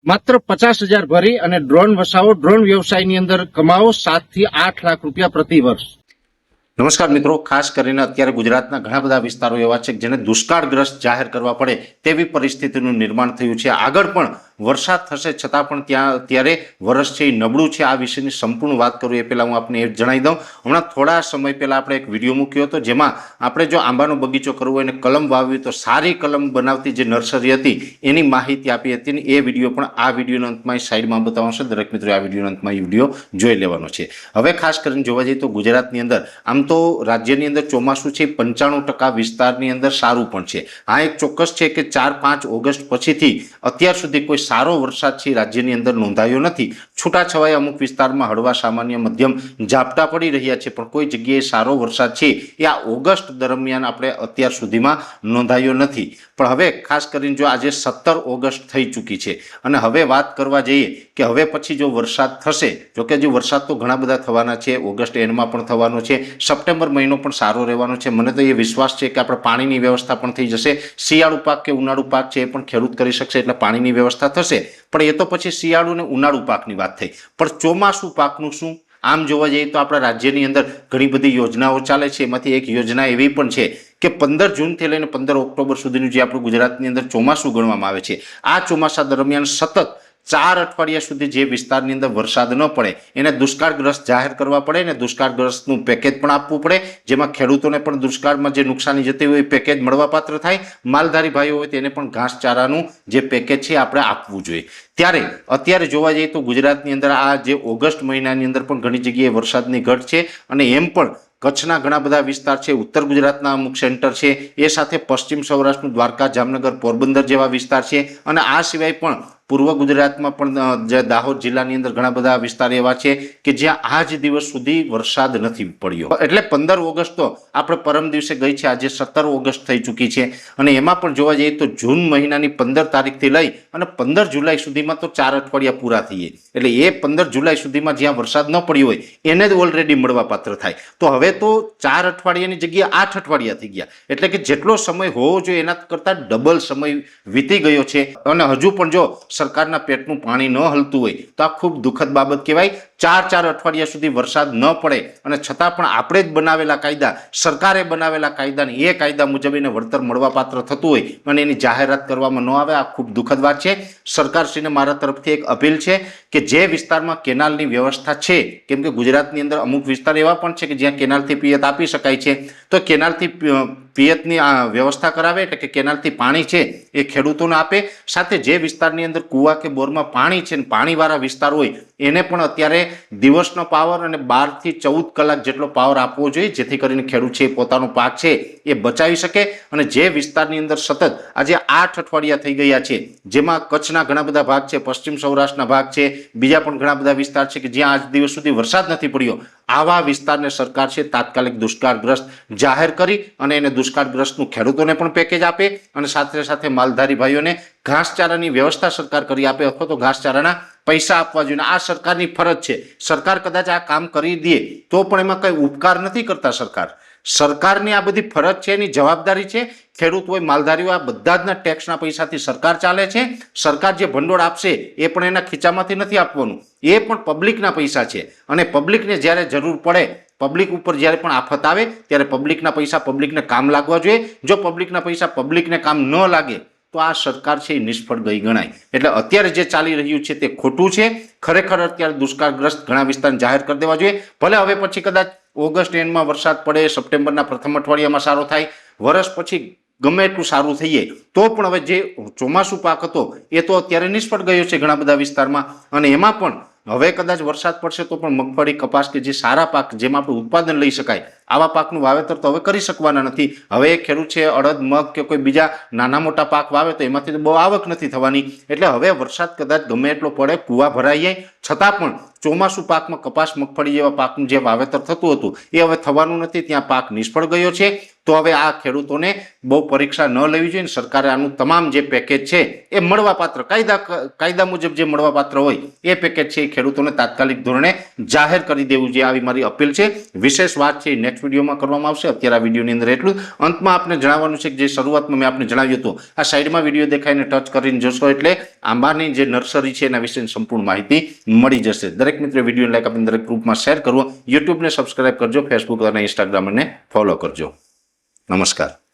માત્ર 50,000 ભરી અને ડ્રોન વસાવો, ડ્રોન વ્યવસાયની અંદર કમાવો 7 થી 8 લાખ રૂપિયા પ્રતિ વર્ષ। નમસ્કાર મિત્રો, ખાસ કરીને અત્યારે ગુજરાતના ઘણા બધા વિસ્તારો એવા છે જેને દુષ્કાળગ્રસ્ત જાહેર કરવા પડે તેવી પરિસ્થિતિનું નિર્માણ થયું છે। આગળ પણ વરસાદ થશે છતાં પણ અત્યારે વર્ષ છે એ નબળું છે। આ વિશેની સંપૂર્ણ વાત કરું એ પહેલાં હું આપને એ જણાવી દઉં, હમણાં થોડા સમય પહેલાં આપણે એક વિડીયો મૂક્યો હતો જેમાં આપણે જો આંબાનો બગીચો કરવો હોય અને કલમ વાવવી તો સારી કલમ બનાવતી જે નર્સરી હતી એની માહિતી આપી હતી ને એ વિડીયો પણ આ વિડીયોના અંતમાં સાઈડમાં બતાવવાનો છે। દરેક મિત્રો આ વિડીયોના અંતમાં એ વિડીયો જોઈ લેવાનો છે। હવે ખાસ કરીને જોવા જઈએ તો ગુજરાતની અંદર આમ તો રાજ્યની અંદર ચોમાસું છે 95% વિસ્તારની અંદર સારું પણ છે। આ એક ચોક્કસ છે કે 4-5 ઓગસ્ટ પછીથી અત્યાર સુધી કોઈ સારો વરસાદ છે રાજ્યની અંદર નોંધાયો નથી। છૂટાછવાયા અમુક વિસ્તારમાં હળવા સામાન્ય મધ્યમ ઝાપટા પડી રહ્યા છે, પણ કોઈ જગ્યાએ સારો વરસાદ છે એ આ ઓગસ્ટ દરમિયાન આપણે અત્યાર સુધીમાં નોંધાયો નથી। પણ હવે ખાસ કરીને જો આજે 17 ઓગસ્ટ થઈ ચૂકી છે અને હવે વાત કરવા જઈએ કે હવે પછી જો વરસાદ થશે, જોકે જો વરસાદ તો ઘણા બધા થવાના છે, ઓગસ્ટ એન્ડમાં પણ થવાનો છે, સપ્ટેમ્બર મહિનો પણ સારો રહેવાનો છે। મને તો એ વિશ્વાસ છે કે આપણે પાણીની વ્યવસ્થા પણ થઈ જશે। શિયાળુ પાક કે ઉનાળુ પાક છે એ પણ ખેડૂત કરી શકશે એટલે પાણીની વ્યવસ્થા થશે। પણ એ તો પછી શિયાળુ અને ઉનાળુ પાકની વાત થઈ, પણ ચોમાસું પાકનું શું? આમ જોવા જઈએ તો આપણા રાજ્યની અંદર ઘણી બધી યોજનાઓ ચાલે છે, એમાંથી એક યોજના એવી પણ છે કે 15 જૂનથી લઈને 15 ઓક્ટોબર સુધીનું જે આપણું ગુજરાતની અંદર ચોમાસું ગણવામાં આવે છે, આ ચોમાસા દરમિયાન સતત 4 અઠવાડિયા સુધી જે વિસ્તારની અંદર વરસાદ ન પડે એને દુષ્કાળગ્રસ્ત જાહેર કરવા પડે ને દુષ્કાળગ્રસ્તનું પેકેજ પણ આપવું પડે, જેમાં ખેડૂતોને પણ દુષ્કાળમાં જે નુકસાની જતી હોય એ પેકેજ મળવાપાત્ર થાય। માલધારી ભાઈઓ હોય તેને પણ ઘાસચારાનું જે પેકેજ છે આપણે આપવું જોઈએ। ત્યારે અત્યારે જોવા જઈએ તો ગુજરાતની અંદર આ જે ઓગસ્ટ મહિનાની અંદર પણ ઘણી જગ્યાએ વરસાદની ઘટ છે અને એમ પણ કચ્છના ઘણા બધા વિસ્તાર છે, ઉત્તર ગુજરાતના અમુક સેન્ટર છે, એ સાથે પશ્ચિમ સૌરાષ્ટ્રનું દ્વારકા, જામનગર, પોરબંદર જેવા વિસ્તાર છે અને આ સિવાય પણ પૂર્વ ગુજરાતમાં પણ જે દાહોદ જિલ્લાની અંદર ઘણા બધા વિસ્તાર એવા છે કે જ્યાં આજ દિવસ સુધી વરસાદ નથી પડ્યો। એટલે 15 ઓગસ્ટ તો આપણે પરમ દિવસે ગઈ છે, આજે 17 ઓગસ્ટ થઈ ચૂકી છે અને એમાં પણ જોવા જઈએ તો જૂન મહિનાની 15 તારીખથી લઈ અને 15 જુલાઈ સુધીમાં તો 4 અઠવાડિયા પૂરા થઈએ એટલે એ 15 જુલાઈ સુધીમાં જ્યાં વરસાદ ન પડ્યો હોય એને જ ઓલરેડી મળવાપાત્ર થાય। તો હવે તો 4 અઠવાડિયાની જગ્યાએ 8 અઠવાડિયા થઈ ગયા, એટલે કે જેટલો સમય હોવો જોઈએ એના કરતાં ડબલ સમય વીતી ગયો છે અને હજુ પણ જો સરકારના પેટનું પાણી ન હલતું હોય તો આ ખૂબ દુઃખદ બાબત કહેવાય। 4 અઠવાડિયા સુધી વરસાદ ન પડે અને છતાં પણ આપણે જ બનાવેલા કાયદા, સરકારે બનાવેલા કાયદાને એ કાયદા મુજબ એને વળતર મળવાપાત્ર થતું હોય અને એની જાહેરાત કરવામાં ન આવે, આ ખૂબ દુઃખદ વાત છે। સરકારશ્રીને મારા તરફથી એક અપીલ છે કે જે વિસ્તારમાં કેનાલની વ્યવસ્થા છે, કેમ કે ગુજરાતની અંદર અમુક વિસ્તાર એવા પણ છે કે જ્યાં કેનાલથી પિયત આપી શકાય છે, તો કેનાલથી પિયતની વ્યવસ્થા કરાવે, એટલે કે કેનાલથી પાણી છે એ ખેડૂતોને આપે। સાથે જે વિસ્તારની અંદર કુવા કે બોરમાં પાણી છે ને પાણીવાળા વિસ્તાર હોય એને પણ અત્યારે દિવસનો પાવર અને 12 થી 14 કલાક જેટલો પાવર આપવો જોઈએ, જેથી કરીને ખેડૂત છે પોતાનો પાક છે એ બચાવી શકે। અને જે વિસ્તારની અંદર સતત આજે 8 અઠવાડિયા થઈ ગયા છે, જેમાં કચ્છના ઘણા બધા ભાગ છે, પશ્ચિમ સૌરાષ્ટ્રના ભાગ છે, બીજા પણ ઘણા બધા વિસ્તાર છે કે જ્યાં આજ દિવસ સુધી વરસાદ નથી પડ્યો, આવા વિસ્તારને સરકાર છે તાત્કાલિક દુષ્કાળગ્રસ્ત જાહેર કરી અને એને દુષ્કાળગ્રસ્તનું ખેડૂતોને પણ પેકેજ આપે અને સાથે સાથે માલધારી ભાઈઓને ઘાસચારાની વ્યવસ્થા સરકાર કરી આપે અથવા તો ઘાસચારાના પૈસા આપવા જોઈએ। આ સરકારની ફરજ છે। સરકાર કદાચ આ કામ કરી દે તો પણ એમાં કઈ ઉપકાર નથી કરતા સરકારની આ બધી ફરજ છે, એની જવાબદારી છે। ખેડૂત હોય, માલધારીઓ, આ બધા જ ટેક્સના પૈસાથી સરકાર ચાલે છે। સરકાર જે ભંડોળ આપશે એ પણ એના ખીચામાંથી નથી આપવાનું, એ પણ પબ્લિકના પૈસા છે અને પબ્લિકને જ્યારે જરૂર પડે, પબ્લિક ઉપર જ્યારે પણ આફત આવે ત્યારે પબ્લિકના પૈસા પબ્લિકને કામ લાગવા જોઈએ। જો પબ્લિકના પૈસા પબ્લિકને કામ ન લાગે તો આ સરકાર છે એ નિષ્ફળ ગઈ ગણાય। એટલે અત્યારે જે ચાલી રહ્યું છે તે ખોટું છે। ખરેખર અત્યારે દુષ્કાળગ્રસ્ત ઘણા વિસ્તારને જાહેર કરી દેવા જોઈએ। ભલે હવે પછી કદાચ ઓગસ્ટ એન્ડમાં વરસાદ પડે, સપ્ટેમ્બરના પ્રથમ અઠવાડિયામાં સારો થાય, વર્ષ પછી ગમે એટલું સારું થઈએ તો પણ હવે જે ચોમાસું પાક હતો એ તો અત્યારે નિષ્ફળ ગયો છે ઘણા બધા વિસ્તારમાં અને એમાં પણ હવે કદાચ વરસાદ પડશે તો પણ મગફળી, કપાસ કે જે સારા પાક જેમાં આપણે ઉત્પાદન લઈ શકાય આવા પાકનું વાવેતર તો હવે કરી શકવાના નથી। હવે ખેડૂત છે અડદ, મગ કે કોઈ બીજા નાના મોટા પાક વાવે તો એમાંથી તો બહુ આવક નથી થવાની। એટલે હવે વરસાદ કદાચ ગમે એટલો પડે, કૂવા ભરાઈ જાય, છતાં પણ ચોમાસું પાકમાં કપાસ, મગફળી જેવા પાકનું જે વાવેતર થતું હતું એ હવે થવાનું નથી, ત્યાં પાક નિષ્ફળ ગયો છે। તો હવે આ ખેડૂતોને બહુ પરીક્ષા ન લેવી જોઈએ. સરકારે આનું તમામ જે પેકેજ છે એ મળવાપાત્ર કાયદા મુજબ જે મળવાપાત્ર હોય એ પેકેજ છે એ ખેડૂતોને તાત્કાલિક ધોરણે જાહેર કરી દેવું જોઈએ, આવી મારી અપીલ છે. વિશેષ વાત છે એ નેક્સ્ટ વિડીયોમાં કરવામાં આવશે. અત્યારે આ વિડીયોની અંદર એટલું. અંતમાં આપને જણાવવાનું છે કે જે શરૂઆતમાં મેં આપને જણાવ્યું હતું, આ સાઈડમાં વિડીયો દેખાઈને ટચ કરીને જોશો એટલે આંબાની જે નર્સરી છે એના વિશેની સંપૂર્ણ માહિતી મળી જશે. દરેક મિત્રો વિડીયો લાઈક આપીને દરેક ગ્રુપમાં શેર કરવો, યુટ્યુબને સબસ્ક્રાઇબ કરજો, ફેસબુક અને ઇન્સ્ટાગ્રામને ફોલો કરજો. નમસ્કાર.